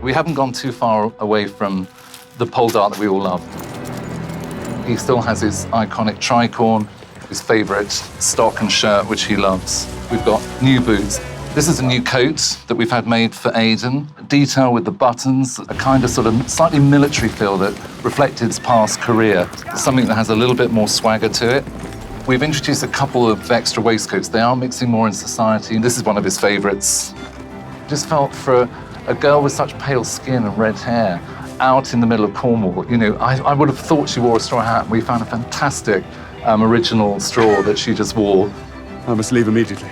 We haven't gone too far away from the Poldark that we all love. He still has his iconic tricorn, his favourite stock and shirt, which he loves. We've got new boots. This is a new coat that we've had made for Aidan. Detail with the buttons, a kind of sort of slightly military feel that reflected his past career. Something that has a little bit more swagger to it. We've introduced a couple of extra waistcoats. They are mixing more in society. This is one of his favourites. Just felt for a girl with such pale skin and red hair out in the middle of Cornwall, you know, I would have thought she wore a straw hat. We found a fantastic original straw that she just wore. I must leave immediately.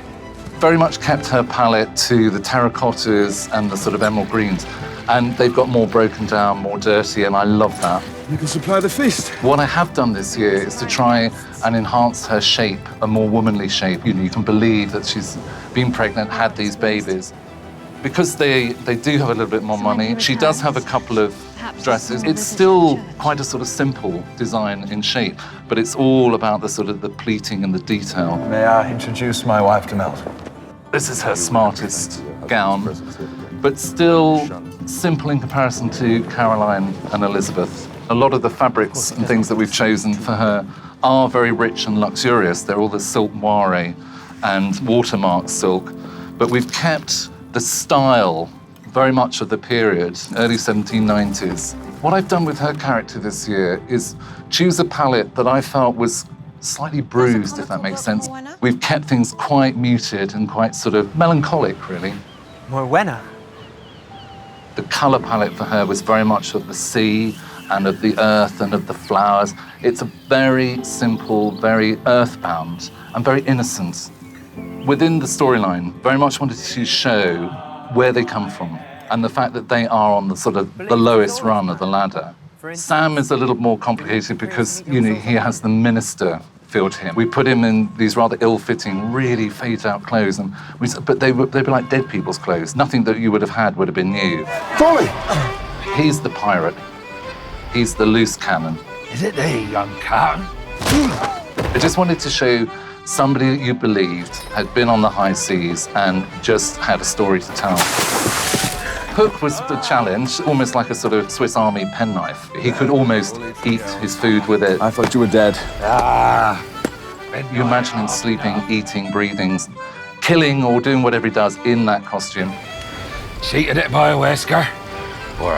Very much kept her palette to the terracottas and the sort of emerald greens. And they've got more broken down, more dirty, and I love that. You can supply the feast. What I have done this year is to try and enhance her shape, a more womanly shape. You know, you can believe that she's been pregnant, had these babies. Because they do have a little bit more money, she does have a couple of dresses. It's still quite a sort of simple design in shape, but it's all about the sort of the pleating and the detail. May I introduce my wife to Mel? This is her smartest gown, but still simple in comparison to Caroline and Elizabeth. A lot of the fabrics and things that we've chosen for her are very rich and luxurious. They're all the silk moire and watermark silk, but we've kept the style very much of the period, early 1790s. What I've done with her character this year is choose a palette that I felt was slightly bruised, if that makes sense. We've kept things quite muted and quite sort of melancholic, really. Muy buena. The colour palette for her was very much of the sea and of the earth and of the flowers. It's a very simple, very earthbound and very innocent. Within the storyline, very much wanted to show where they come from and the fact that they are on the sort of the lowest run of the ladder. Sam is a little more complicated because, you know, he has the minister feel to him. We put him in these rather ill-fitting, really faded-out clothes, and but they were like dead people's clothes. Nothing that you would have had would have been new. Folly! He's the pirate. He's the loose cannon. Is it the young captain? I just wanted to show somebody that you believed had been on the high seas and just had a story to tell. Hook was the challenge, almost like a sort of Swiss Army penknife. He could almost eat his food with it. I thought you were dead. You imagine him sleeping, eating, breathing, killing or doing whatever he does in that costume. Cheated it by a whisker? Or